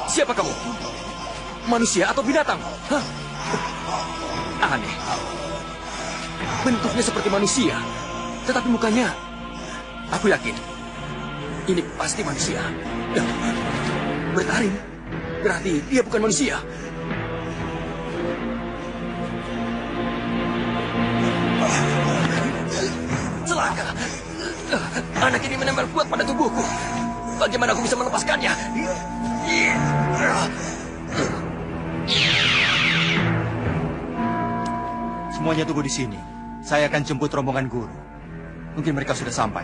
Siapa kamu? Manusia atau binatang? Hah? Aneh. Bentuknya seperti manusia, tetapi mukanya, aku yakin, ini pasti manusia. Bertaring, berarti dia bukan manusia. Celaka. Anak ini menempel kuat pada tubuhku. Bagaimana aku bisa melepaskannya? Semuanya tunggu di sini. Saya akan jemput rombongan guru. Mungkin mereka sudah sampai.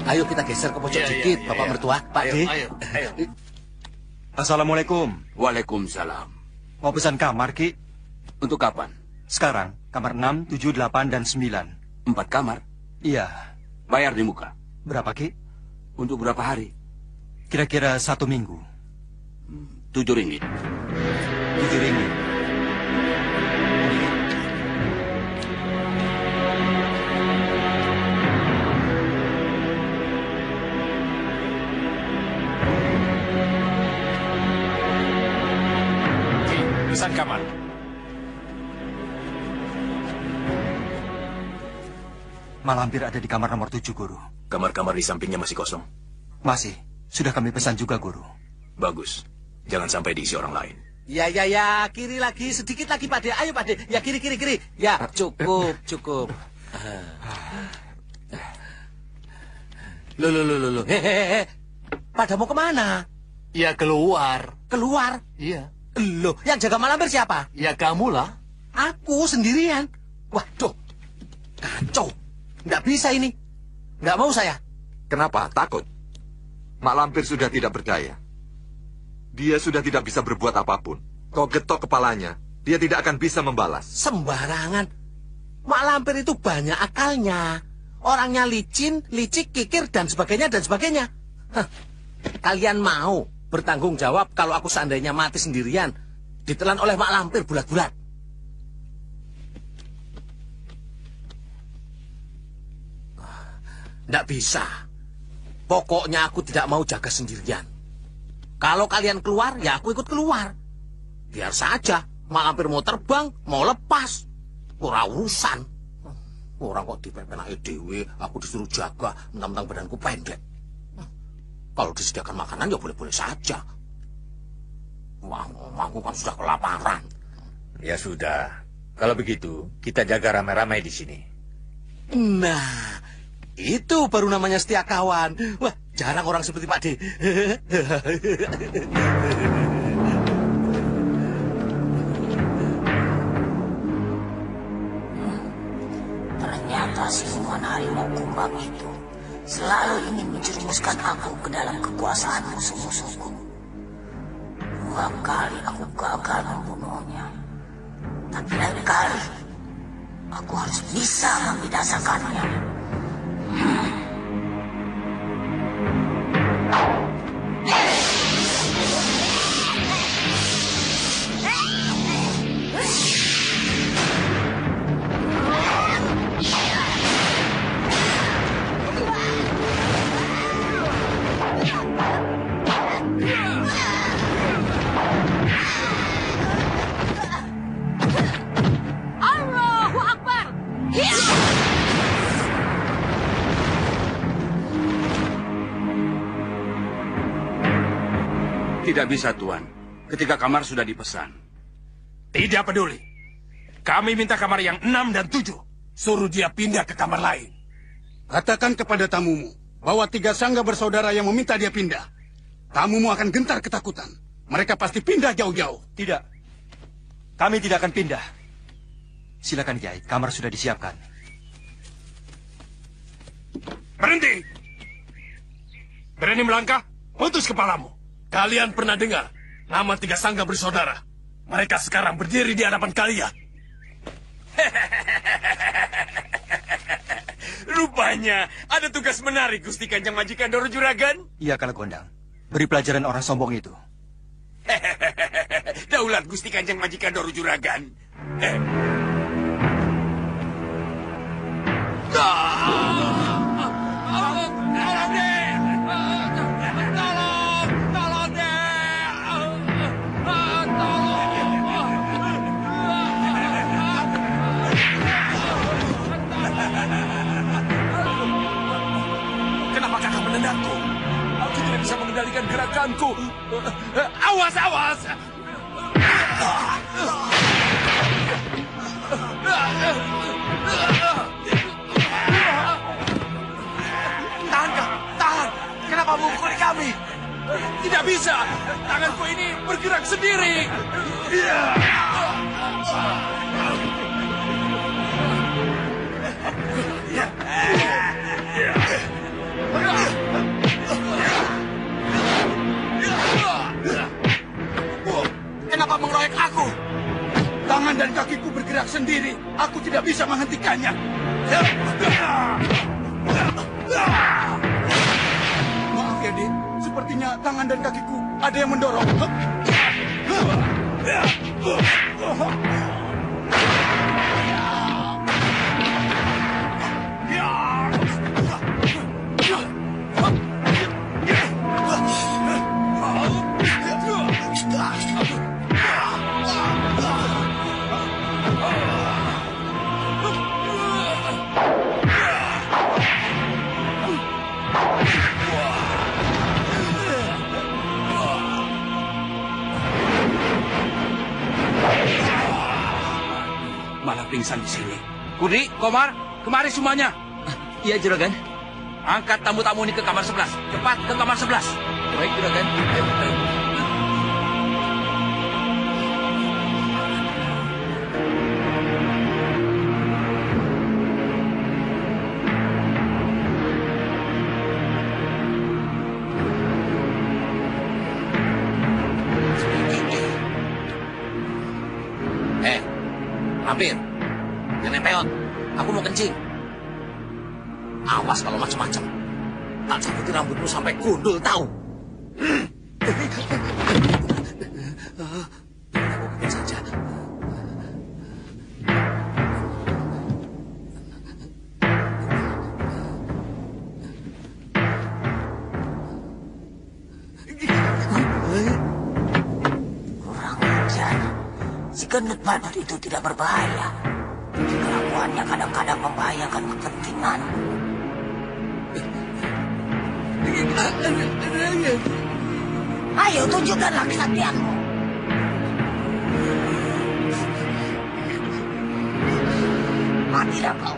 Ayo kita geser ke pojok dikit, Bapak Mertua, Pak D. Ayo. Assalamualaikum. Waalaikumsalam. Mau pesan kamar, Ki? Untuk kapan? Sekarang, kamar 6, 7, 8, dan 9. 4 kamar? Iya. Bayar di muka. Berapa, Ki? Untuk berapa hari? Kira-kira 1 minggu. 7 ringgit. 7 ringgit. Pesan kamar. Malampir ada di kamar nomor 7, Guru. Kamar-kamar di sampingnya masih kosong. Masih. Sudah kami pesan juga, Guru. Bagus. Jangan sampai diisi orang lain. Ya, kiri lagi, sedikit lagi, Pak D. Ayo, Pak D. Ya, kiri. Ya, cukup. Loh. Hehehe. Pada mau kemana? Ya keluar. Keluar? Iya. Loh, yang jaga Malampir siapa? Ya kamu lah. Aku sendirian. Waduh, kacau. Nggak bisa ini. Nggak mau saya. Kenapa? Takut? Mak Lampir sudah tidak berdaya. Dia sudah tidak bisa berbuat apapun. Kau getok kepalanya, dia tidak akan bisa membalas. Sembarangan. Mak Lampir itu banyak akalnya. Orangnya licin, licik, kikir, dan sebagainya. Hah. Kalian mau bertanggung jawab kalau aku seandainya mati sendirian, ditelan oleh Mak Lampir bulat-bulat? Nggak bisa. Pokoknya aku tidak mau jaga sendirian. Kalau kalian keluar, ya aku ikut keluar. Biar saja, Mak Lampir mau terbang, mau lepas. Ora urusan. Orang kok dipepenake dewe, aku disuruh jaga, mentang-mentang badanku pendek. Kalau disediakan makanan ya boleh-boleh saja. Wah, aku kan sudah kelaparan. Ya sudah. Kalau begitu, kita jaga ramai-ramai di sini. Nah, itu baru namanya setia kawan. Wah, jarang orang seperti Pak D. Ternyata siluman harimau kumbang itu selalu ingin menjerumuskan aku ke dalam kekuasaan musuh-musuhku. 2 kali aku gagal membunuhnya. Tapi lain kali, aku harus bisa membinasakannya. Tidak bisa, Tuan. Ketika kamar sudah dipesan. Tidak peduli. Kami minta kamar yang 6 dan 7. Suruh dia pindah ke kamar lain. Katakan kepada tamumu bahwa 3 sangga bersaudara yang meminta dia pindah. Tamumu akan gentar ketakutan. Mereka pasti pindah jauh-jauh. Tidak. Kami tidak akan pindah. Silakan, Kiai. Kamar sudah disiapkan. Berhenti! Berani melangkah? Putus kepalamu. Kalian pernah dengar nama 3 sangga bersaudara? Mereka sekarang berdiri di hadapan kalian. Rupanya ada tugas menarik, Gusti Kanjeng Majikan Doro Juragan. Iya, Kalagondang. Beri pelajaran orang sombong itu. Daulat Gusti Kanjeng Majikan Doro Juragan. Kenapa kakak menendangku? Aku tidak bisa mengendalikan gerakanku. Awas, awas! Tahan, Kak. Tahan. Kenapa memukuli kami? Tidak bisa. Tanganku ini bergerak sendiri. Kenapa mengeroyok aku? Tangan dan kakiku bergerak sendiri. Aku tidak bisa menghentikannya. Maaf ya, Din. Sepertinya tangan dan kakiku ada yang mendorong. Malah pingsan di sini. Kudi, Komar, kemari semuanya. Iya, Juragan. Angkat tamu-tamu ini ke kamar 11. Cepat ke kamar 11. Baik, Juragan. Ayo. Lampir, jangan peot. Aku mau kencing. Awas kalau macam-macam. Tak cabutin rambutmu sampai gundul tahu. Aku bikin saja. Kurang ajar. Si gendut badut itu tidak berbahaya. Kelakuannya kadang-kadang membahayakan kepentingan. Ayo tunjukkanlah kesaktianmu. Matilah kau.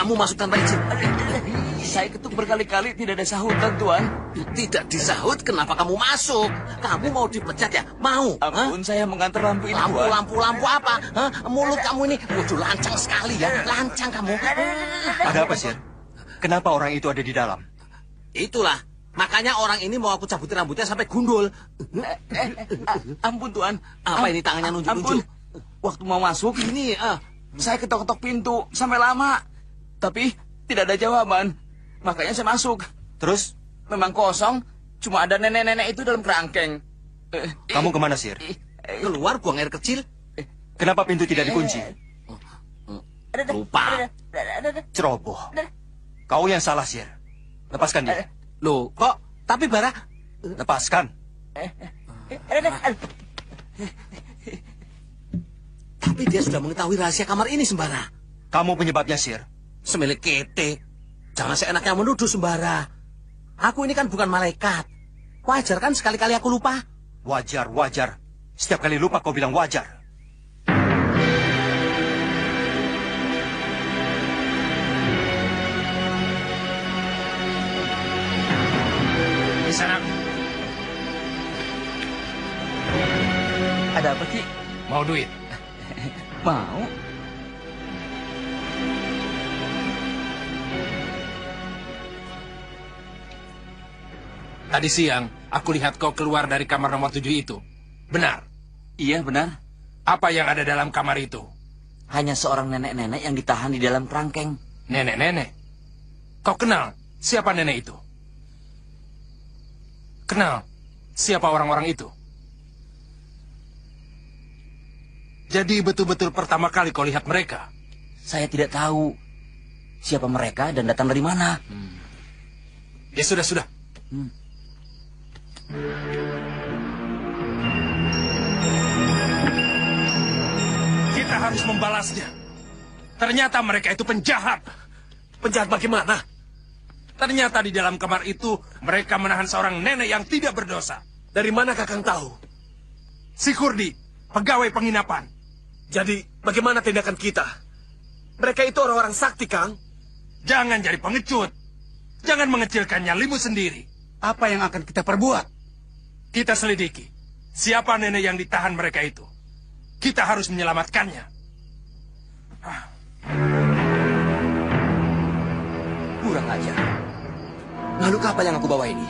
kamu masuk tanpa izin? Saya ketuk berkali-kali tidak ada sahutan, Tuan. Tidak disahut, kenapa kamu masuk? Kamu mau dipecat ya? Mau? Ampun, saya mengantar lampu ini, Tuan. Lampu apa? Hah? Mulut kamu ini, waduh lancang sekali ya. Lancang kamu. Ada apa, Sir? Kenapa orang itu ada di dalam? Itulah. Makanya orang ini mau aku cabutin rambutnya sampai gundul. Ampun, Tuan. Apa ini tangannya nunjuk-nunjuk? Ampun. Waktu mau masuk, ini saya ketok-ketok pintu sampai lama. Tapi tidak ada jawaban. Makanya saya masuk. Terus? Memang kosong. Cuma ada nenek-nenek itu dalam kerangkeng. Kamu kemana, Sir? Keluar buang air kecil. Kenapa pintu tidak dikunci? Lupa. Ceroboh. Kau yang salah, Sir. Lepaskan dia. Loh, kok? Tapi Bara... Lepaskan. Tapi dia sudah mengetahui rahasia kamar ini, Sembara. Kamu penyebabnya, Sir. Semilik kete. Jangan seenaknya menuduh, Sembara. Aku ini kan bukan malaikat. Wajar kan sekali-kali aku lupa? Wajar, wajar. Setiap kali lupa kau bilang wajar. Di sana. Ada apa, Ki? Mau duit? Mau. Tadi siang, aku lihat kau keluar dari kamar nomor 7 itu. Benar? Iya, benar. Apa yang ada dalam kamar itu? Hanya seorang nenek-nenek yang ditahan di dalam kerangkeng. Nenek-nenek? Kau kenal siapa nenek itu? Kenal siapa orang-orang itu? Jadi betul-betul pertama kali kau lihat mereka? Saya tidak tahu siapa mereka dan datang dari mana. Ya sudah. Kita harus membalasnya. Ternyata mereka itu penjahat. Penjahat bagaimana? Ternyata di dalam kamar itu mereka menahan seorang nenek yang tidak berdosa. Dari mana Kakang tahu? Si Kurdi, pegawai penginapan. Jadi, bagaimana tindakan kita? Mereka itu orang-orang sakti, Kang. Jangan jadi pengecut. Jangan mengecilkan nyalimu sendiri. Apa yang akan kita perbuat? Kita selidiki. Siapa nenek yang ditahan mereka itu? Kita harus menyelamatkannya. Kurang ajar. Makhluk apa yang aku bawa ini?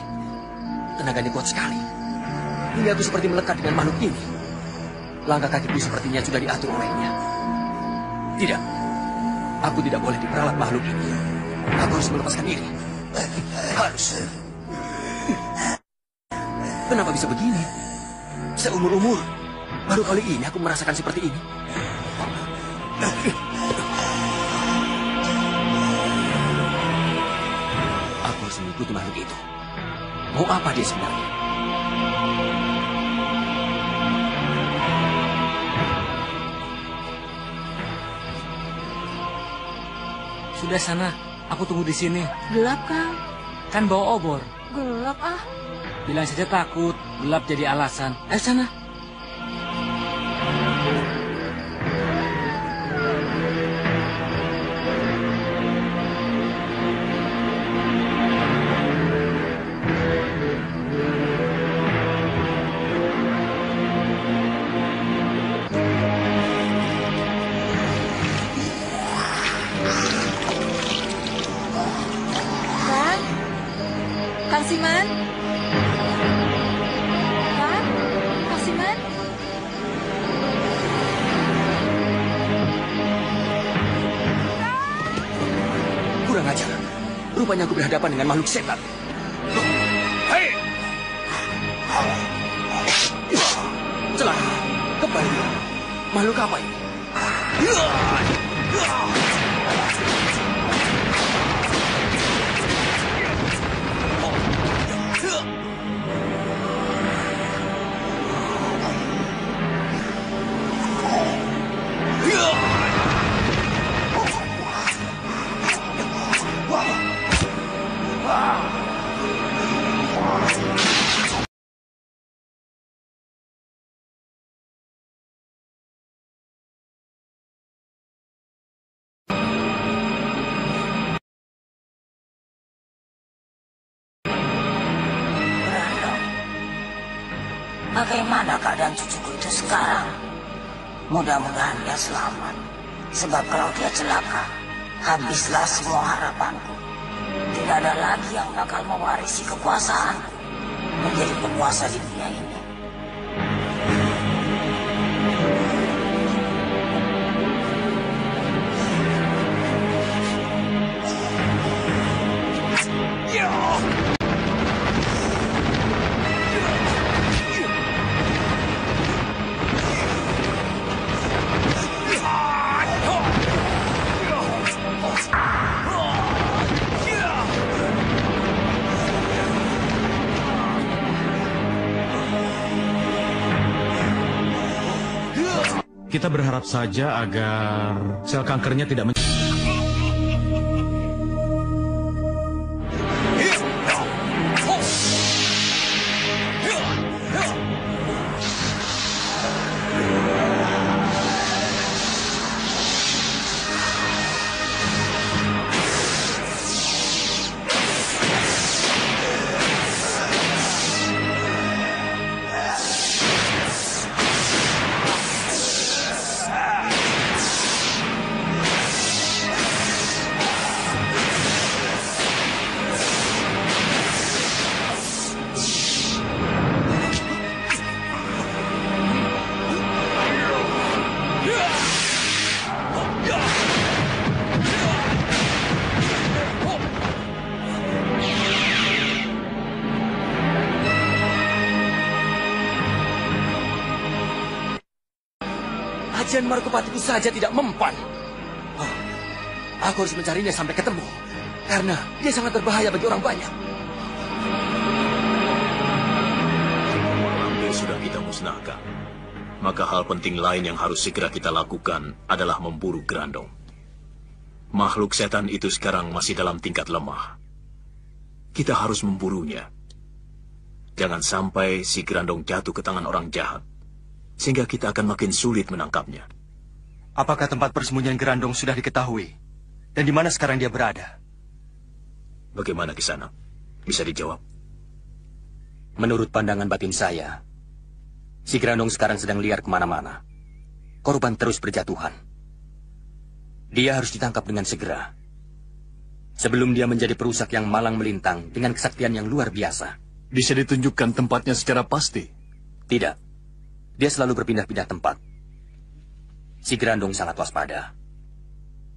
Tenaganya kuat sekali. Ini aku seperti melekat dengan makhluk ini. Langkah kakiku sepertinya sudah diatur olehnya. Tidak. Aku tidak boleh diperalat makhluk ini. Aku harus melepaskan diri. Harus. Kenapa bisa begini? Seumur-umur, baru kali ini aku merasakan seperti ini. Aku harus mengikuti makhluk itu. Mau apa dia sebenarnya? Sudah sana, aku tunggu di sini. Gelap, Kang. Kan bawa obor. Gelap, ah. Bilang saja takut, gelap jadi alasan. Sana. Kang Siman? Kang Siman? Kurang ajar. Rupanya aku berhadapan dengan makhluk setan. Hei! Celaka. Kembali. Makhluk apa ini? Bagaimana keadaan cucuku itu sekarang? Mudah-mudahan dia selamat. Sebab kalau dia celaka, habislah semua harapanku. Tidak ada lagi yang bakal mewarisi kekuasaanku menjadi penguasa di dunia ini. Kita berharap saja agar sel kankernya tidak Ajian Margopatiku saja tidak mempan. Oh, aku harus mencarinya sampai ketemu. Karena dia sangat berbahaya bagi orang banyak. Lampir sudah kita musnahkan. Maka hal penting lain yang harus segera kita lakukan adalah memburu Grandong. Makhluk setan itu sekarang masih dalam tingkat lemah. Kita harus memburunya. Jangan sampai si Grandong jatuh ke tangan orang jahat. Sehingga kita akan makin sulit menangkapnya. Apakah tempat persembunyian Grandong sudah diketahui? Dan di mana sekarang dia berada? Bagaimana Kisanak? Bisa dijawab? Menurut pandangan batin saya, si Grandong sekarang sedang liar kemana-mana. Korban terus berjatuhan. Dia harus ditangkap dengan segera. Sebelum dia menjadi perusak yang malang melintang dengan kesaktian yang luar biasa. Bisa ditunjukkan tempatnya secara pasti? Tidak. Dia selalu berpindah-pindah tempat. Si Grandong sangat waspada.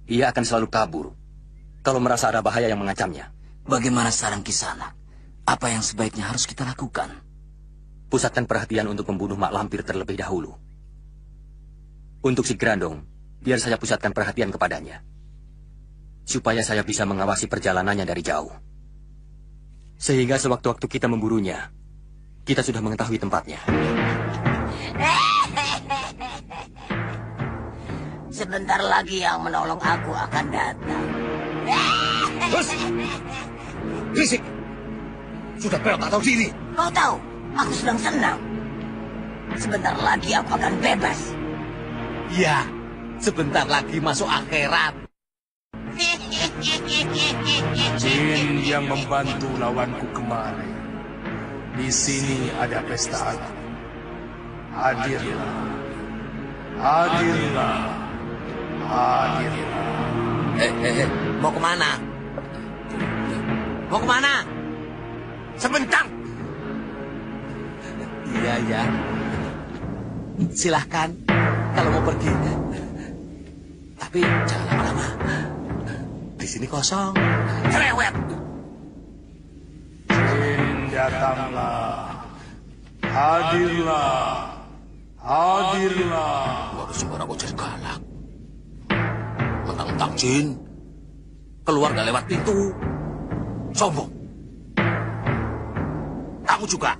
Ia akan selalu kabur kalau merasa ada bahaya yang mengancamnya. Bagaimana saran Kisanak? Apa yang sebaiknya harus kita lakukan? Pusatkan perhatian untuk membunuh Mak Lampir terlebih dahulu. Untuk si Grandong, biar saya pusatkan perhatian kepadanya. Supaya saya bisa mengawasi perjalanannya dari jauh. Sehingga sewaktu-waktu kita memburunya, kita sudah mengetahui tempatnya. Sebentar lagi yang menolong aku akan datang. Bos! Berisik! Sudah belok tak tahu diri. Kau tahu, aku sedang senang. Sebentar lagi aku akan bebas. Ya, sebentar lagi masuk akhirat. Jin yang membantu lawanku kemarin. Di sini ada pesta agung. Hadirlah. Hadirlah. Hadirlah. Mau kemana? Mau kemana? Sebentar. Iya, ya. Silahkan kalau mau pergi. Tapi jangan lama-lama. Di sini kosong. Cerewet. Jin datanglah. Hadirlah. Hadirlah. Baru sembarang kau jadi galak. Mentang-mentang jin. Keluar gak lewat pintu. Sombong. Kamu juga.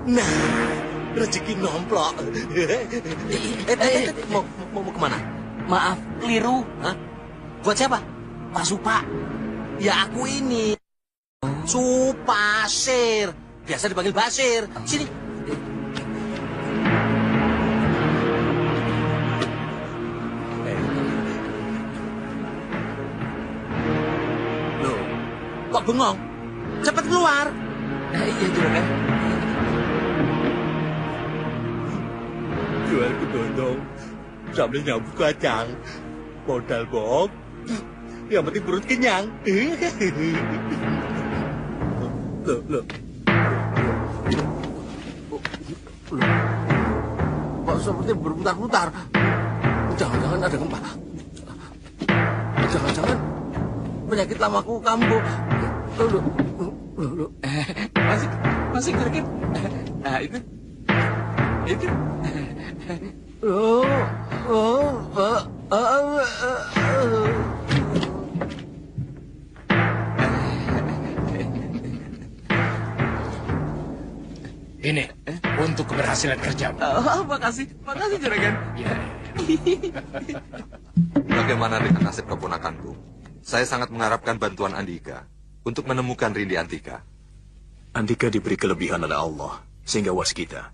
Nah, rezeki nomplok. Mau kemana? Maaf, keliru. Hah? Buat siapa? Pak Supa. Ya aku ini. Supasir. Biasa dipanggil Basir. Sini. Kok bengong? Cepat keluar. Iya, Juragan. Jual kedondong sambil nyambut kacang. Modal bohong. Yang penting perut kenyang. Loh. Kok seperti berputar-putar? Jangan-jangan ada gempa. Jangan-jangan penyakit lamaku kambuh. Loh. Masih sakit. Nah, itu. Ini untuk keberhasilan kerjamu. Makasih Juragan. Bagaimana dengan nasib keponakanku? Saya sangat mengharapkan bantuan Andika untuk menemukan Rindi Antika. Andika diberi kelebihan oleh Allah, sehingga waskita.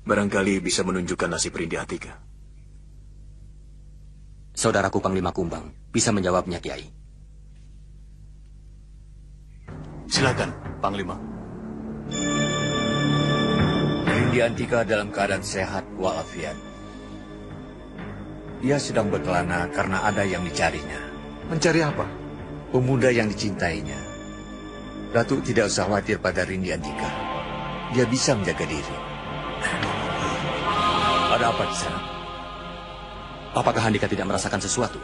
Barangkali bisa menunjukkan nasib Rindi Antika. Saudaraku Panglima Kumbang bisa menjawabnya, Kiai. Silakan, Panglima. Rindi Antika dalam keadaan sehat walafiat. Ia sedang berkelana karena ada yang dicarinya. Mencari apa? Pemuda yang dicintainya. Datuk tidak usah khawatir pada Rindi Antika. Dia bisa menjaga diri. Ada apa di sana? Apakah Andika tidak merasakan sesuatu?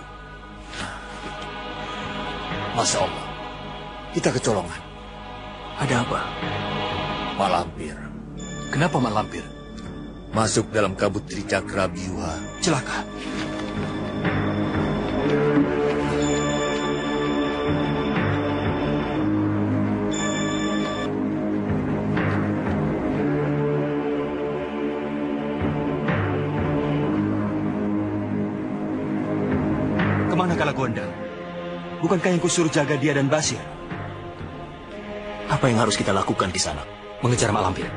Masya Allah, kita kecolongan. Ada apa? Malampir. Kenapa Malampir? Masuk dalam kabut Tricakra Biuha. Celaka. Kemana Kalagondang? Bukankah yang kusuruh jaga dia dan Basir? Apa yang harus kita lakukan di sana? Mengejar Malampir.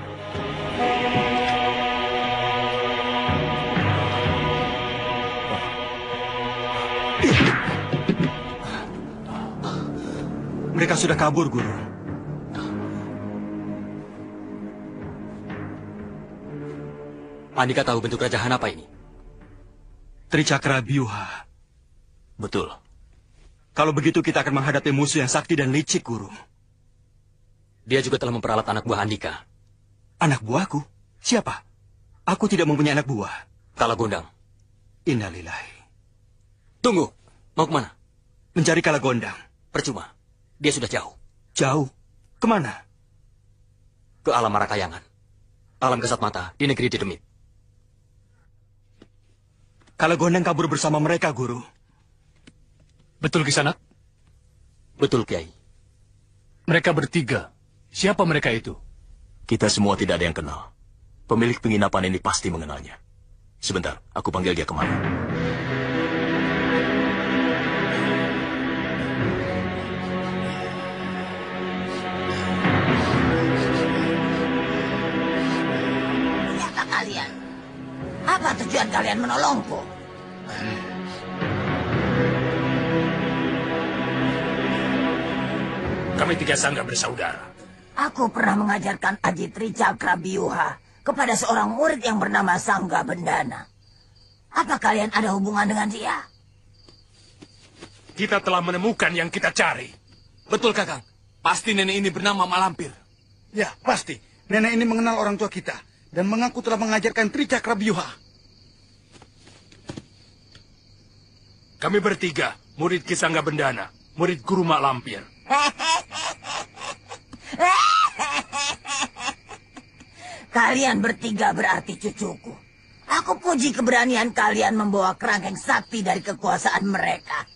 Mereka sudah kabur, Guru. Andika tahu bentuk rajahan apa ini? Tricakra Biuha. Betul. Kalau begitu kita akan menghadapi musuh yang sakti dan licik, Guru. Dia juga telah memperalat anak buah Andika. Anak buahku? Siapa? Aku tidak mempunyai anak buah. Kalagondang. Innalillahi. Tunggu. Mau kemana? Mencari Kalagondang. Percuma. Dia sudah jauh. Jauh? Kemana? Ke alam Marakayangan. Alam Kasat Mata di negeri Dedemit. Kalagondang kabur bersama mereka, Guru. Betul, Kisanak? Betul, Kiai. Mereka bertiga. Siapa mereka itu? Kita semua tidak ada yang kenal. Pemilik penginapan ini pasti mengenalnya. Sebentar, aku panggil dia kemari. Siapa kalian? Apa tujuan kalian menolongku? Kami tiga sangga bersaudara. Aku pernah mengajarkan Aji Tricakra Biuha kepada seorang murid yang bernama Sangga Bendana. Apa kalian ada hubungan dengan dia? Kita telah menemukan yang kita cari. Betul, Kakang. Pasti nenek ini bernama Malampir. Ya, pasti. Nenek ini mengenal orang tua kita dan mengaku telah mengajarkan Tricakra Biuha. Kami bertiga, murid Ki Sangga Bendana, murid Guru Mak Lampir. Kalian bertiga berarti cucuku. Aku puji keberanian kalian membawa kerangkeng sakti dari kekuasaan mereka.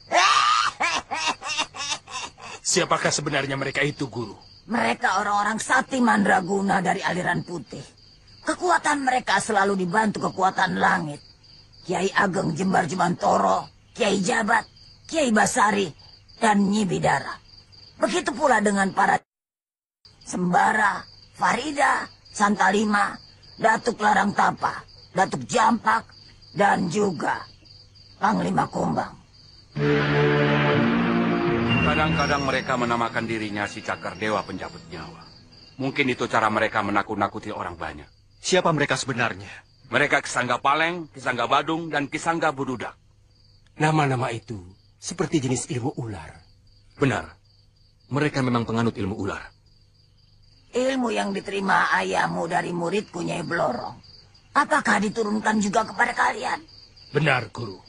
Siapakah sebenarnya mereka itu, Guru? Mereka orang-orang sakti mandraguna dari aliran putih. Kekuatan mereka selalu dibantu kekuatan langit. Kiai Ageng Jembar Jemantoro, Kiai Jabat, Kiai Basari, dan Nyi Bidara. Begitu pula dengan para Sembara, Farida, Santalima, Datuk Larang Tapa, Datuk Jampak, dan juga Panglima Kumbang. Kadang-kadang mereka menamakan dirinya si Cakar Dewa Pencabut Nyawa. Mungkin itu cara mereka menakut-nakuti orang banyak. Siapa mereka sebenarnya? Mereka Kisangga Paleng, Kisangga Badung, dan Kisangga Bududak. Nama-nama itu seperti jenis ilmu ular. Benar. Mereka memang penganut ilmu ular. Ilmu yang diterima ayahmu dari muridku Nyai Blorong. Apakah diturunkan juga kepada kalian? Benar, Guru.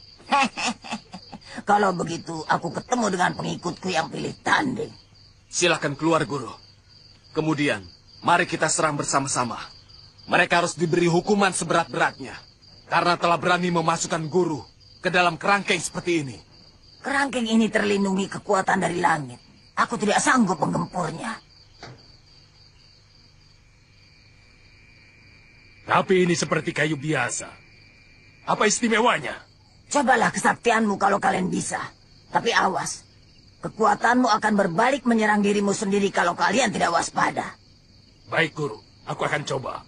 Kalau begitu, aku ketemu dengan pengikutku yang pilih tanding. Silakan keluar, Guru. Kemudian, mari kita serang bersama-sama. Mereka harus diberi hukuman seberat-beratnya. Karena telah berani memasukkan Guru ke dalam kerangkeng seperti ini. Kerangkeng ini terlindungi kekuatan dari langit. Aku tidak sanggup menggempurnya. Tapi ini seperti kayu biasa. Apa istimewanya? Cobalah kesaktianmu kalau kalian bisa. Tapi awas. Kekuatanmu akan berbalik menyerang dirimu sendiri kalau kalian tidak waspada. Baik, Guru. Aku akan coba.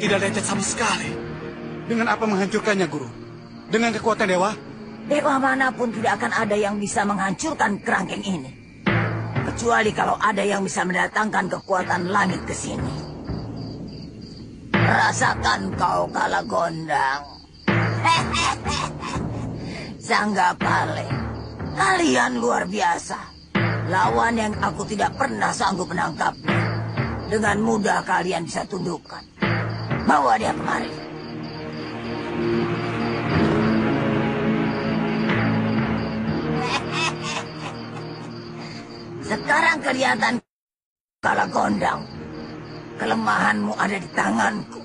Tidak lecet sama sekali. Dengan apa menghancurkannya, Guru? Dengan kekuatan dewa? Dewa manapun tidak akan ada yang bisa menghancurkan kerangkeng ini. Kecuali kalau ada yang bisa mendatangkan kekuatan langit ke sini. Rasakan kau Kalagondang. Sangga Paleng, kalian luar biasa. Lawan yang aku tidak pernah sanggup menangkapnya. Dengan mudah kalian bisa tundukkan. Bawa dia kemari. Sekarang kelihatan Kalagondang. Kelemahanmu ada di tanganku.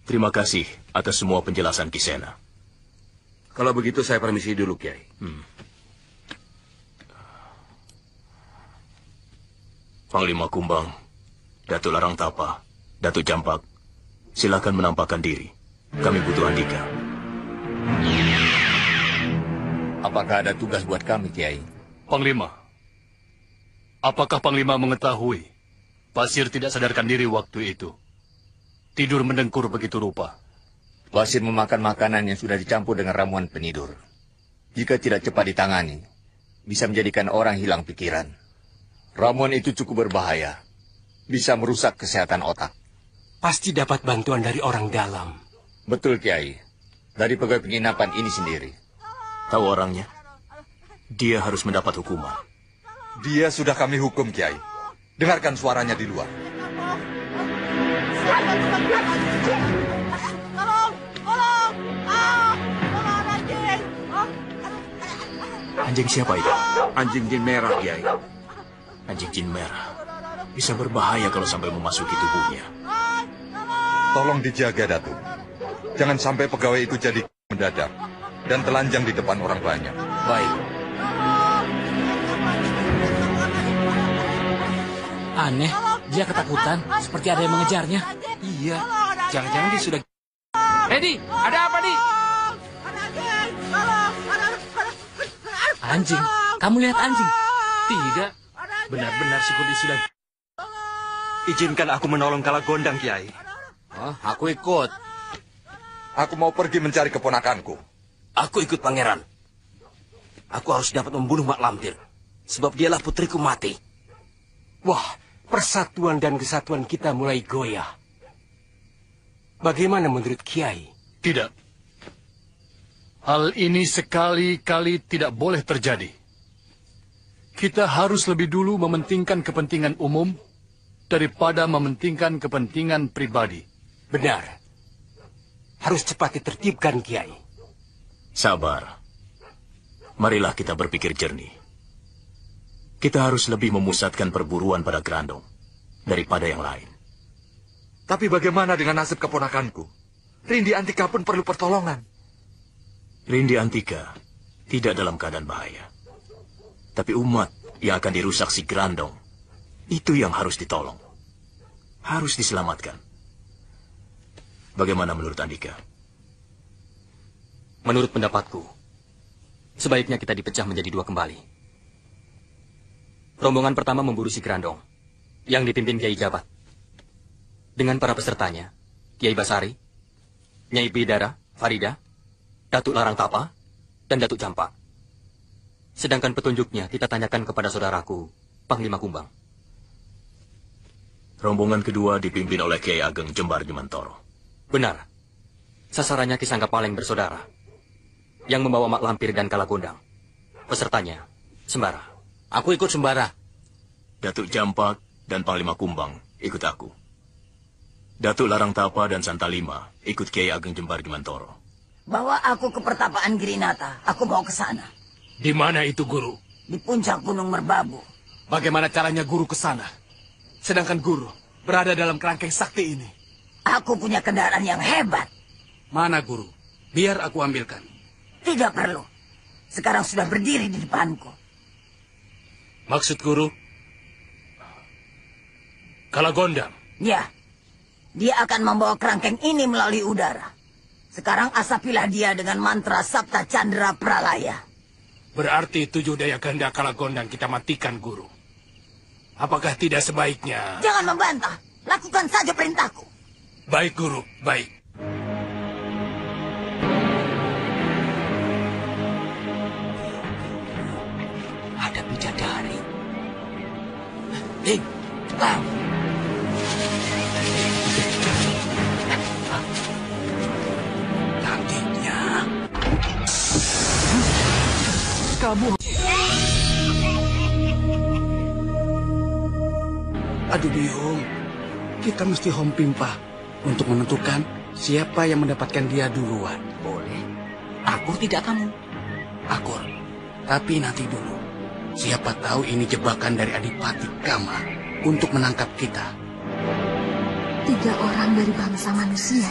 Terima kasih atas semua penjelasan Kisena. Kalau begitu saya permisi dulu, Kiai. Panglima Kumbang, Datuk Larang Tapa, Datuk Jampak, silakan menampakkan diri. Kami butuh Andika. Apakah ada tugas buat kami, Kiai? Panglima, apakah Panglima mengetahui Pasir tidak sadarkan diri waktu itu? Tidur mendengkur begitu rupa. Pasir memakan makanan yang sudah dicampur dengan ramuan penidur. Jika tidak cepat ditangani, bisa menjadikan orang hilang pikiran. Ramuan itu cukup berbahaya. Bisa merusak kesehatan otak. Pasti dapat bantuan dari orang dalam. Betul, Kiai. Dari pegawai penginapan ini sendiri. Tahu orangnya? Dia harus mendapat hukuman. Dia sudah kami hukum, Kiai. Dengarkan suaranya di luar. Anjing siapa itu? Anjing jin merah, Kiai. Anjing jin merah. Bisa berbahaya kalau sampai memasuki tubuhnya. Tolong dijaga, Datuk. Jangan sampai pegawai itu jadi mendadak dan telanjang di depan orang banyak. Baik. Aneh, dia ketakutan, seperti ada yang mengejarnya. Iya, jangan-jangan dia sudah... Di, ada apa, Di? Anjing, kamu lihat anjing? Tidak, benar-benar si Kudi sudah... Izinkan aku menolong Kalagondang, Kiai. Aku ikut. Aku mau pergi mencari keponakanku. Aku ikut, Pangeran. Aku harus dapat membunuh Mak Lampir. Sebab dialah putriku mati. Wah, persatuan dan kesatuan kita mulai goyah. Bagaimana menurut Kiai? Tidak. Hal ini sekali-kali tidak boleh terjadi. Kita harus lebih dulu mementingkan kepentingan umum daripada mementingkan kepentingan pribadi. Benar. Harus cepat ditertibkan, Kiai. Sabar. Marilah kita berpikir jernih. Kita harus lebih memusatkan perburuan pada Grandong daripada yang lain. Tapi bagaimana dengan nasib keponakanku? Rindi Antika pun perlu pertolongan. Rindi Antika tidak dalam keadaan bahaya. Tapi umat yang akan dirusak si Grandong, itu yang harus ditolong. Harus diselamatkan. Bagaimana menurut Andika? Menurut pendapatku, sebaiknya kita dipecah menjadi dua kembali. Rombongan pertama memburu si Grandong, yang dipimpin Kiai Jabat. Dengan para pesertanya, Kiai Basari, Nyai Bidara, Farida, Datuk Larang Tapa, dan Datuk Campak. Sedangkan petunjuknya kita tanyakan kepada saudaraku, Panglima Kumbang. Rombongan kedua dipimpin oleh Kiai Ageng Jembar Jemantoro. Benar. Sasarannya Ki Sanggapaleng bersaudara, yang membawa Mak Lampir dan Kalagondang. Pesertanya, Sembara. Aku ikut Sembara. Datuk Jampak dan Panglima Kumbang ikut aku. Datuk Larang Tapa dan Santalima ikut Kiai Ageng Jembar Jemantoro. Bawa aku ke pertapaan Girinata. Aku mau ke sana. Di mana itu, Guru? Di puncak Gunung Merbabu. Bagaimana caranya Guru ke sana? Sedangkan Guru berada dalam kerangkeng sakti ini. Aku punya kendaraan yang hebat. Mana, Guru? Biar aku ambilkan. Tidak perlu. Sekarang sudah berdiri di depanku. Maksud Guru? Kalagondang? Ya. Dia akan membawa kerangkeng ini melalui udara. Sekarang asapilah dia dengan mantra Sabta Chandra Pralaya. Berarti 7 daya ganda Kalagondang kita matikan, Guru. Apakah tidak sebaiknya... Jangan membantah. Lakukan saja perintahku. Baik, Guru. Baik. Ada bidadari. Hei, cepat. Cantiknya. Kamu... Aduh, Biung. Kita mesti hompimpah untuk menentukan siapa yang mendapatkan dia duluan. Boleh. Aku tidak kamu. Akur. Tapi nanti dulu. Siapa tahu ini jebakan dari Adipati Kama untuk menangkap kita. 3 orang dari bangsa manusia.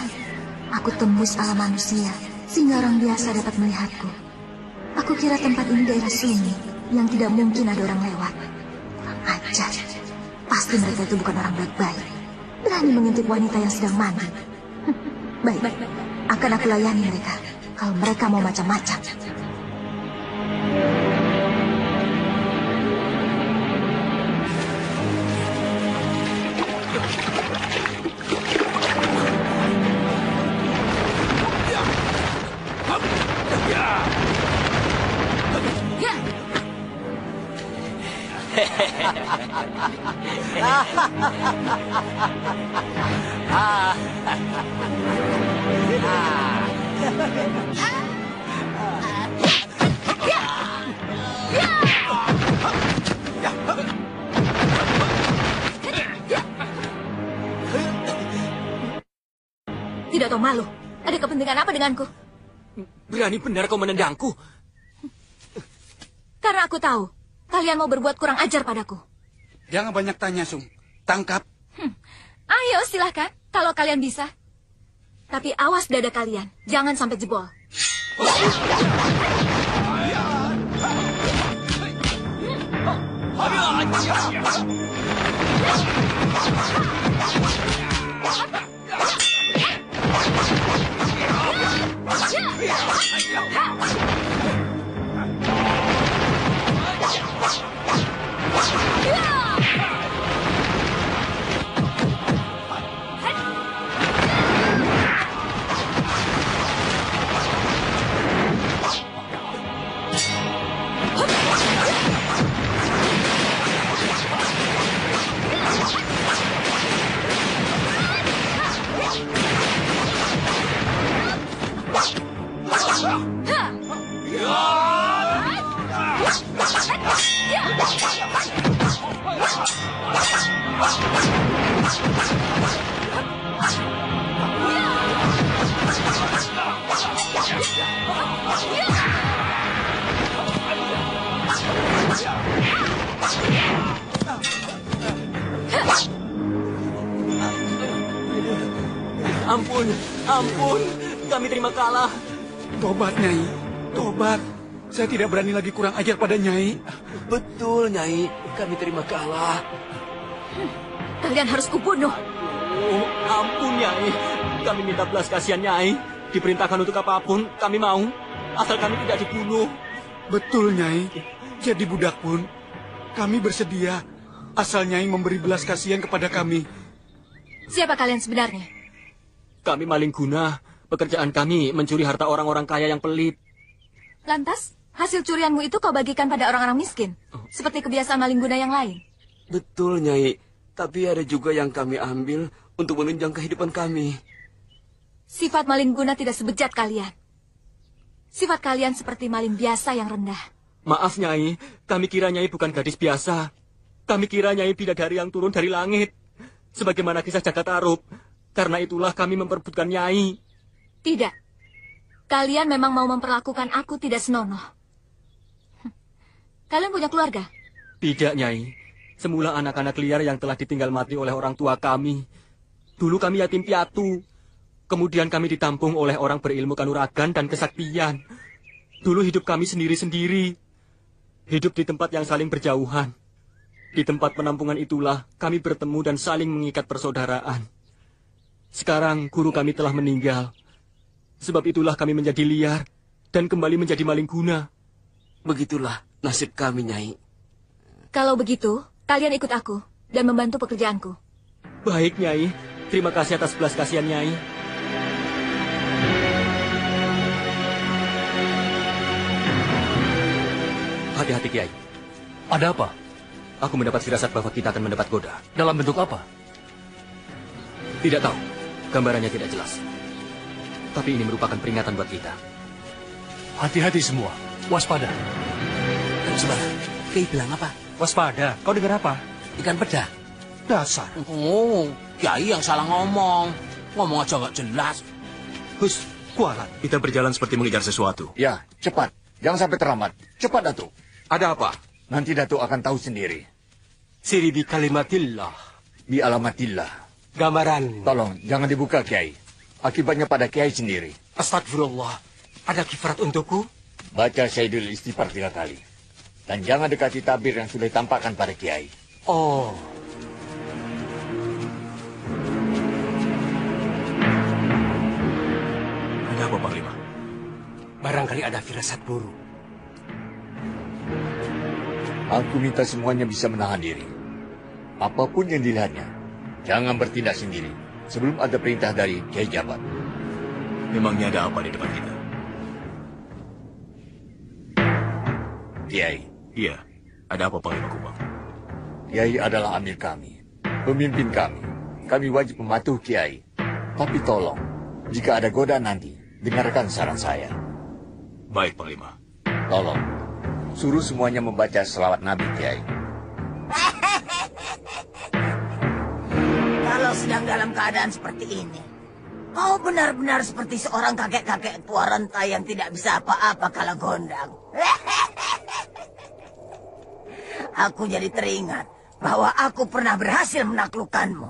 Aku tembus alam manusia, sehingga orang biasa dapat melihatku. Aku kira tempat ini daerah sunyi, yang tidak mungkin ada orang lewat. Kurang ajar. Pasti mereka itu bukan orang baik-baik. Berani mengintip wanita yang sedang mandi. Baik, akan aku layani mereka. Kalau mereka mau macam-macam. Tidak tahu malu. Ada kepentingan apa denganku? Berani benar kau menendangku. Karena aku tahu kalian mau berbuat kurang ajar padaku. Jangan banyak tanya, Sung. Tangkap. Ayo, silahkan. Kalau kalian bisa. Tapi awas dada kalian. Jangan sampai jebol. Ampun, ampun. Kami terima kalah. Tobat, Nyai. Tobat. Saya tidak berani lagi kurang ajar pada Nyai. Betul, Nyai. Kami terima kalah. Kalian harus kubunuh. Oh, ampun, Nyai. Kami minta belas kasihan, Nyai. Diperintahkan untuk apapun, kami mau. asal kami tidak dibunuh. Betul, Nyai. Jadi budak pun, kami bersedia. Asal Nyai memberi belas kasihan kepada kami. Siapa kalian sebenarnya? Kami maling guna. Pekerjaan kami mencuri harta orang-orang kaya yang pelit. Lantas, hasil curianmu itu kau bagikan pada orang-orang miskin? Seperti kebiasaan maling guna yang lain? Betul, Nyai. Tapi ada juga yang kami ambil untuk menunjang kehidupan kami. Sifat maling guna tidak sebejat kalian. Sifat kalian seperti maling biasa yang rendah. Maaf, Nyai. Kami kira Nyai bukan gadis biasa. Kami kira Nyai bidadari yang turun dari langit. Sebagaimana kisah Jakatarub. Karena itulah kami memperebutkan Nyai. Tidak. Kalian memang mau memperlakukan aku tidak senonoh. Kalian punya keluarga? Tidak, Nyai. Semula anak-anak liar yang telah ditinggal mati oleh orang tua kami. Dulu kami yatim piatu. Kemudian kami ditampung oleh orang berilmu kanuragan dan kesaktian. Dulu hidup kami sendiri-sendiri. Hidup di tempat yang saling berjauhan. Di tempat penampungan itulah kami bertemu dan saling mengikat persaudaraan. Sekarang guru kami telah meninggal. Sebab itulah kami menjadi liar dan kembali menjadi maling guna. Begitulah nasib kami, Nyai. Kalau begitu, kalian ikut aku dan membantu pekerjaanku. Baik, Nyai. Terima kasih atas belas kasihan Nyai. Hati-hati, Kiai. Ada apa? Aku mendapat firasat bahwa kita akan mendapat goda. Dalam bentuk apa? Tidak tahu. Gambarannya tidak jelas. Tapi ini merupakan peringatan buat kita. Hati-hati semua. Waspada. Sebentar. Kiai bilang apa? Waspada. Kau dengar apa? Ikan peda. Dasar. Oh, Kiai yang salah ngomong. Ngomong aja nggak jelas. Hus, kualat. Kita berjalan seperti mengejar sesuatu. Ya, cepat. Jangan sampai terlambat. Cepat, Datuk. Ada apa? Nanti Datuk akan tahu sendiri. Siri bi kalimatillah. Bi alamatillah. Gambaran. Tolong, jangan dibuka, Kiai. Akibatnya pada Kiai sendiri. Astagfirullah. Ada kifarat untukku? Baca Syaidul Istighfar 3 kali. Dan jangan dekati tabir yang sudah ditampakkan pada Kiai. Oh. Ada apa, Panglima? Barangkali ada firasat buruk. Aku minta semuanya bisa menahan diri. Apapun yang dilihatnya, jangan bertindak sendiri sebelum ada perintah dari Kiai Jabat. Memangnya ada apa di depan kita? Kiai. Iya, ada apa, Panglima Kumbang? Kiai adalah amir kami, pemimpin kami. Kami wajib mematuhi Kiai. Tapi tolong, jika ada godaan nanti, dengarkan saran saya. Baik, Panglima. Tolong, suruh semuanya membaca selawat Nabi, Kiai. Kalau sedang dalam keadaan seperti ini, kau benar-benar seperti seorang kakek-kakek tua renta yang tidak bisa apa-apa kalau gondang. Aku jadi teringat bahwa aku pernah berhasil menaklukkanmu.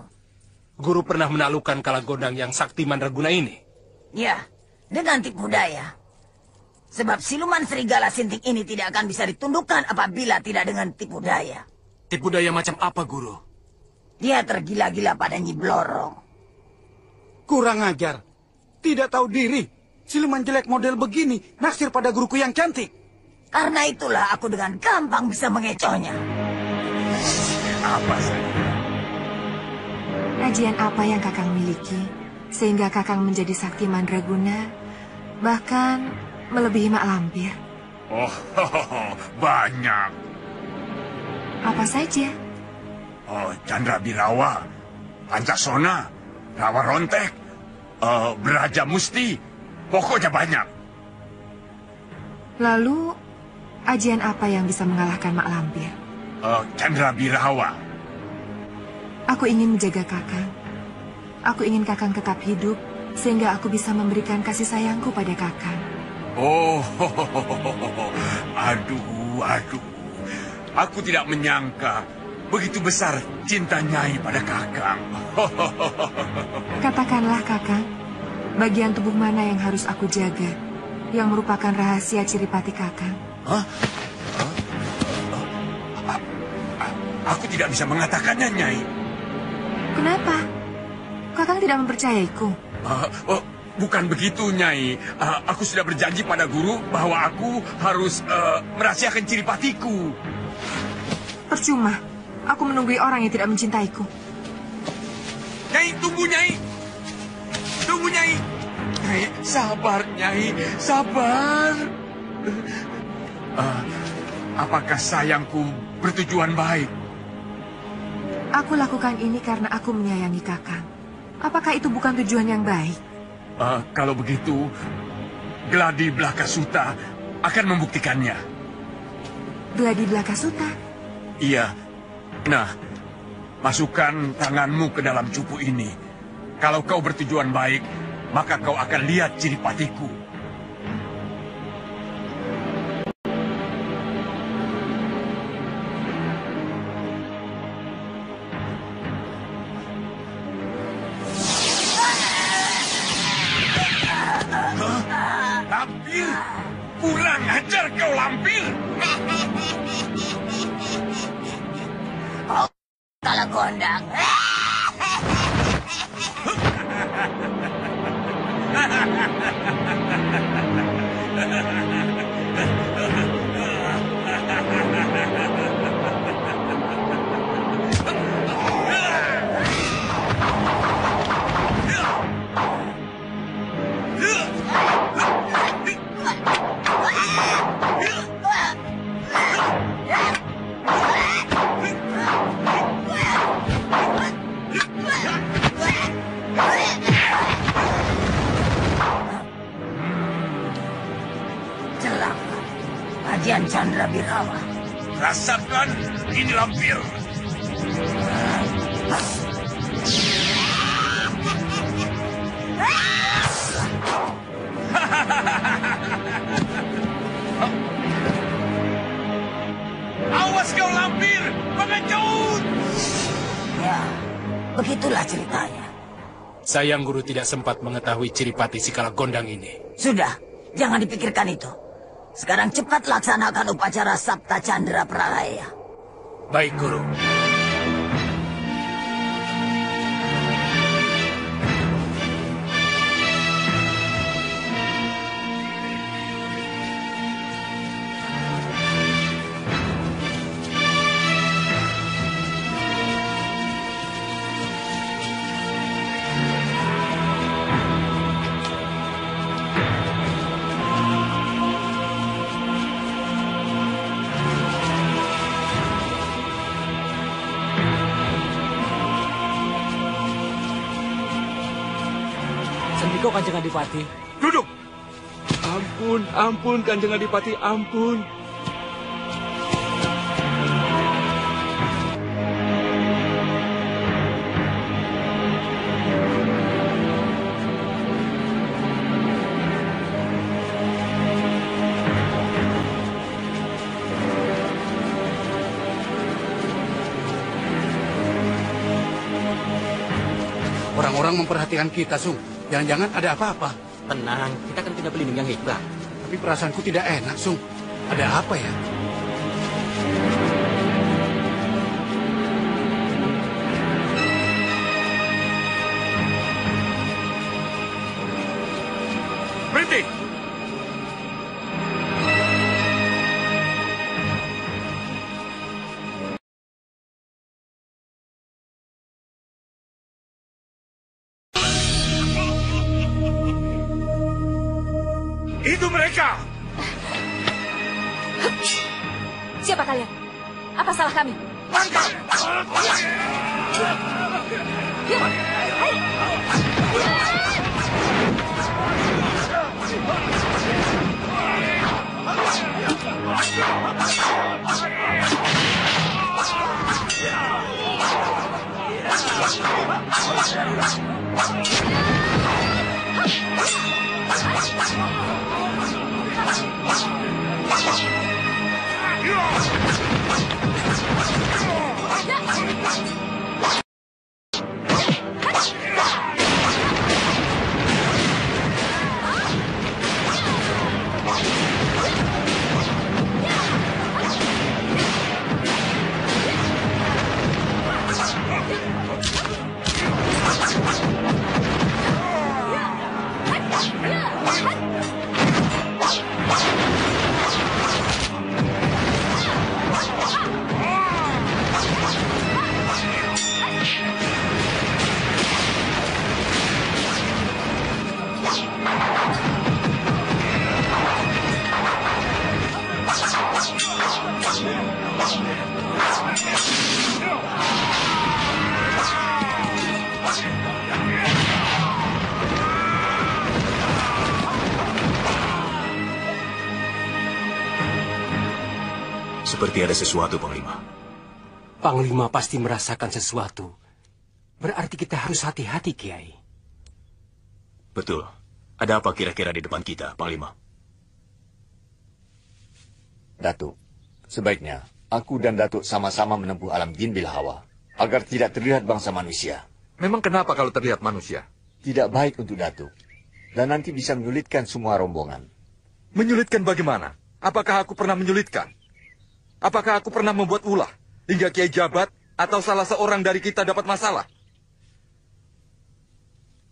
Guru pernah menaklukkan Kalagondang yang sakti mandraguna ini? Ya, dengan tipu daya. Sebab siluman serigala sinting ini tidak akan bisa ditundukkan apabila tidak dengan tipu daya. Tipu daya macam apa, Guru? Dia tergila-gila pada Nyi Blorong. Kurang ajar. Tidak tahu diri. Siluman jelek model begini naksir pada guruku yang cantik. Karena itulah aku dengan gampang bisa mengecohnya. Apa saja? Ajian apa yang Kakang miliki sehingga Kakang menjadi sakti mandraguna, bahkan melebihi Mak Lampir? Oh, banyak. Apa saja? Oh, Chandra Birawa, Pancasona, Rawa Rontek, Beraja Musti, pokoknya banyak. Lalu, ajian apa yang bisa mengalahkan Mak Lampir? Chandra Birawa. Aku ingin menjaga Kakang. Aku ingin Kakang tetap hidup, sehingga aku bisa memberikan kasih sayangku pada Kakang. Oh, aduh. Aku tidak menyangka begitu besar cinta Nyai pada Kakang. Katakanlah, Kakang, bagian tubuh mana yang harus aku jaga, yang merupakan rahasia Ciripati Kakang? Aku tidak bisa mengatakannya, Nyai. Kenapa? Kakang tidak mempercayaiku? Bukan begitu, Nyai. Aku sudah berjanji pada guru bahwa aku harus merahasiakan Ciripatiku. Percuma. Aku menunggui orang yang tidak mencintaiku. Nyai, tunggu, Nyai. Tunggu, Nyai. Nyai, sabar, Nyai. Sabar. Apakah sayangku bertujuan baik? Aku lakukan ini karena aku menyayangi Kakang. Apakah itu bukan tujuan yang baik? Kalau begitu, Gladi Blakasuta akan membuktikannya. Gladi Blakasuta? Iya. Nah, masukkan tanganmu ke dalam cupu ini. Kalau kau bertujuan baik, maka kau akan lihat Ciripatiku. Lampir! Kurang ajar kau, Lampir! Oh, kalau gondang. Raden Chandra Birawa. Rasakan ini, Lampir. Awas kau, Lampir! Pengecut! Ya, begitulah ceritanya. Sayang guru tidak sempat mengetahui Ciripati si Kalagondang ini. Sudah, jangan dipikirkan itu. Sekarang cepat laksanakan upacara Sabta Chandra Pralaya. Baik, guru. Sendiko Kanjeng Adipati. Duduk. Ampun Kanjeng Adipati, ampun. Orang-orang memperhatikan kita, Sung. Jangan-jangan ada apa-apa. Tenang, kita kan punya pelindung yang hebat. Tapi perasaanku tidak enak, Sung. Ada apa ya? Berhenti! Itu mereka! Siapa kalian? Apa salah kami? Tangkap! Seperti ada sesuatu, Panglima. Panglima pasti merasakan sesuatu. Berarti kita harus hati-hati, Kiai. Betul. Ada apa kira-kira di depan kita, Panglima? Datuk, sebaiknya aku dan Datuk sama-sama menempuh alam jin bil hawa, agar tidak terlihat bangsa manusia. Memang kenapa kalau terlihat manusia? Tidak baik untuk Datuk. Dan nanti bisa menyulitkan semua rombongan. Menyulitkan bagaimana? Apakah aku pernah menyulitkan? Apakah aku pernah membuat ulah hingga Kiai Jabat atau salah seorang dari kita dapat masalah?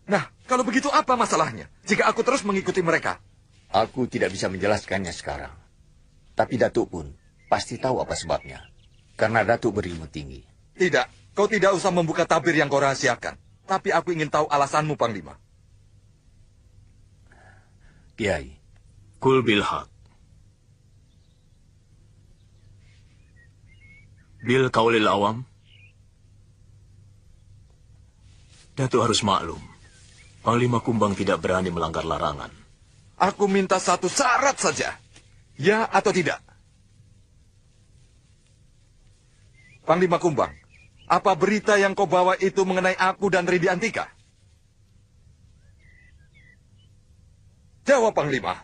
Nah, kalau begitu apa masalahnya jika aku terus mengikuti mereka? Aku tidak bisa menjelaskannya sekarang. Tapi Datuk pun pasti tahu apa sebabnya. Karena Datuk berilmu tinggi. Tidak, kau tidak usah membuka tabir yang kau rahasiakan. Tapi aku ingin tahu alasanmu, Panglima. Kiai. Kul bil haq. Bil kaulil awam. Datuk harus maklum. Panglima Kumbang tidak berani melanggar larangan. Aku minta satu syarat saja. Ya atau tidak? Panglima Kumbang, apa berita yang kau bawa itu mengenai aku dan Ridi Antika? Jawab, Panglima.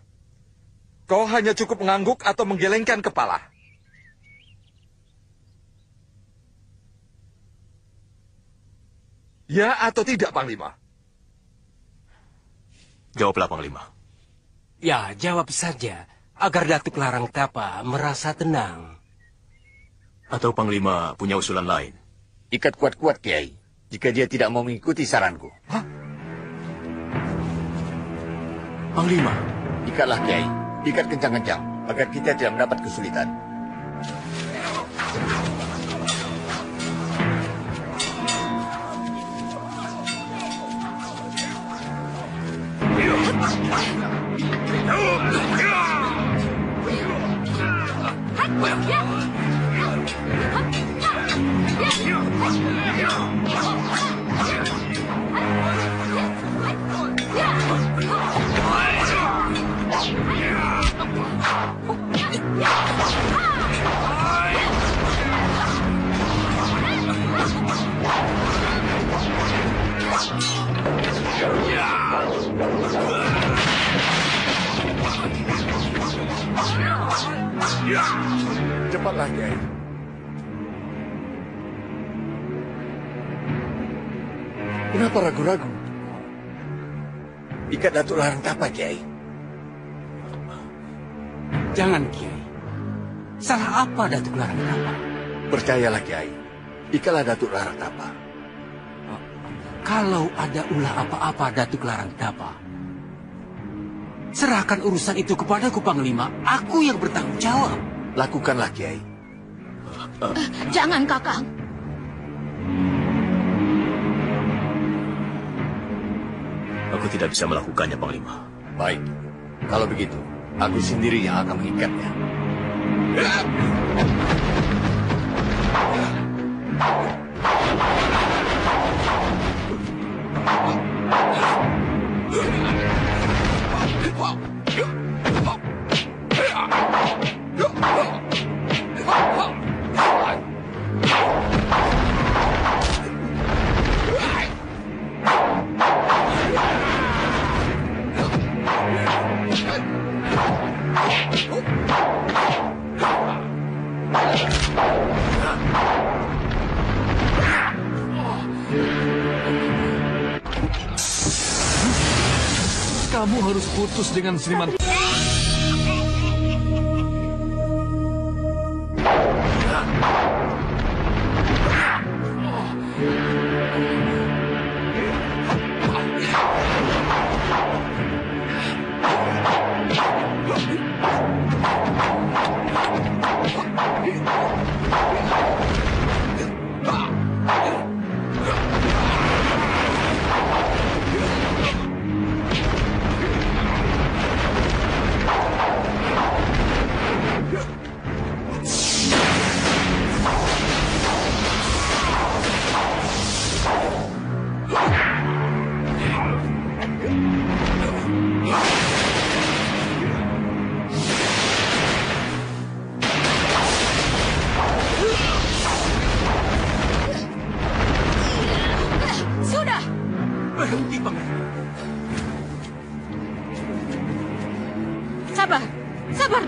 Kau hanya cukup mengangguk atau menggelengkan kepala. Ya atau tidak, Panglima? Jawablah, Panglima. Ya, jawab saja, agar Datuk Larang Tapa merasa tenang. Atau Panglima punya usulan lain? Ikat kuat-kuat, Kiai, jika dia tidak mau mengikuti saranku. Hah? Panglima? Ikatlah, Kiai. Ikat kencang-kencang, agar kita tidak mendapat kesulitan. Cepatlah, Kiai. Kenapa ragu-ragu? Ikat Datuk Larang Tapa, Kiai. Jangan, Kiai. Salah apa Datuk Larang Tapa? Percayalah, Kiai. Ikatlah Datuk Larang Tapa. Kalau ada ulah apa-apa Datuk Larang Tapa, serahkan urusan itu kepadaku, Panglima. Aku yang bertanggung jawab. Lakukanlah, Kiai. Jangan, Kakang. Aku tidak bisa melakukannya, Panglima. Baik. Kalau begitu, aku sendiri yang akan mengikatnya. Kamu harus putus dengan Seniman.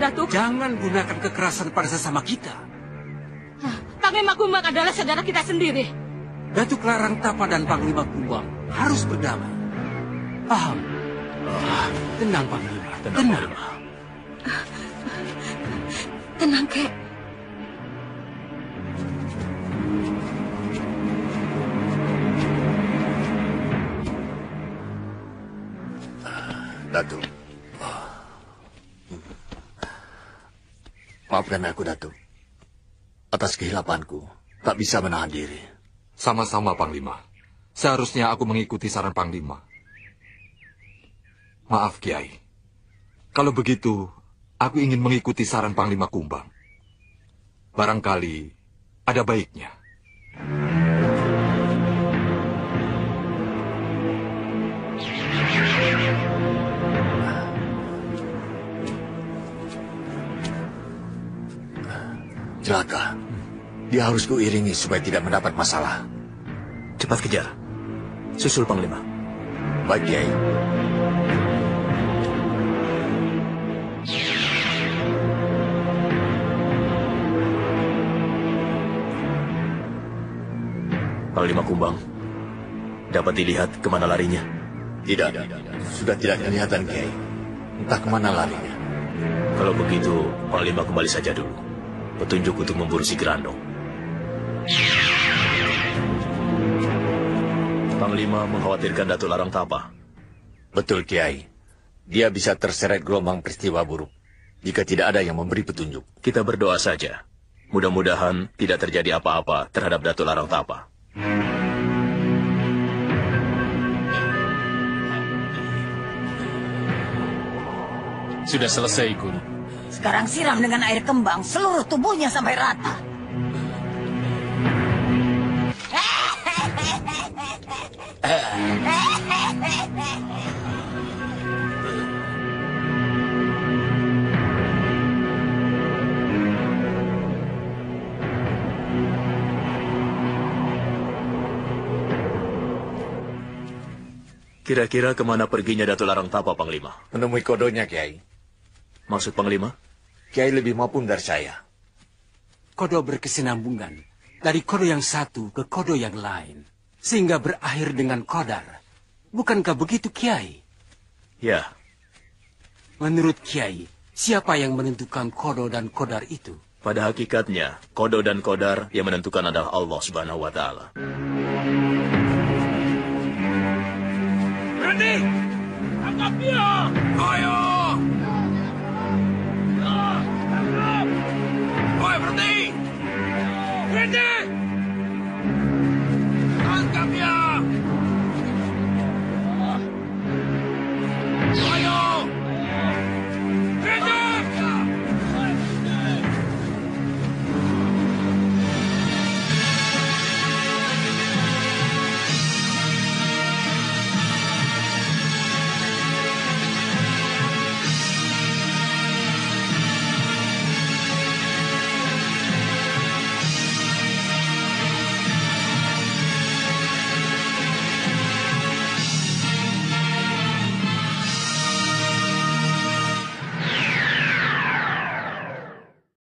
Datuk. Jangan gunakan kekerasan pada sesama kita. Panglima Kumbang adalah saudara kita sendiri. Datuk Larang Tapa dan Panglima Kumbang harus berdamai. Paham? Tenang, Panglima. Tenang. Tenang, Kek. Datuk. Maafkan aku, Datuk. Atas kehilapanku, tak bisa menahan diri. Sama-sama, Panglima. Seharusnya aku mengikuti saran Panglima. Maaf, Kiai. Kalau begitu, aku ingin mengikuti saran Panglima Kumbang. Barangkali ada baiknya. Celaka. Dia harus kuiringi supaya tidak mendapat masalah. Cepat kejar. Susul Panglima. Baik, Kiai. Panglima Kumbang, dapat dilihat kemana larinya? Tidak. Sudah tidak kelihatan, Kiai. Entah kemana larinya. Kalau begitu, Panglima kembali saja dulu. Petunjuk untuk memburu si Grandong. Panglima mengkhawatirkan Datuk Larang Tapa. Betul, Kiai. Dia bisa terseret gelombang peristiwa buruk jika tidak ada yang memberi petunjuk. Kita berdoa saja. Mudah-mudahan tidak terjadi apa-apa terhadap Datuk Larang Tapa. Sudah selesai, Guru. Sekarang siram dengan air kembang seluruh tubuhnya sampai rata. Kira-kira kemana perginya Datuk Larang Tapa, Panglima? Menemui kodonya, Kiai. Maksud Panglima? Kiai lebih mampu dari saya. Kodo berkesinambungan dari kodo yang satu ke kodo yang lain, sehingga berakhir dengan kodar. Bukankah begitu, Kiai? Ya. Menurut Kiai, siapa yang menentukan kodo dan kodar itu? Pada hakikatnya, kodo dan kodar yang menentukan adalah Allah Subhanahu wa Ta'ala. Berhenti! Tangkap dia! Ayo! Tangkap! Woy, berhenti! Berhenti!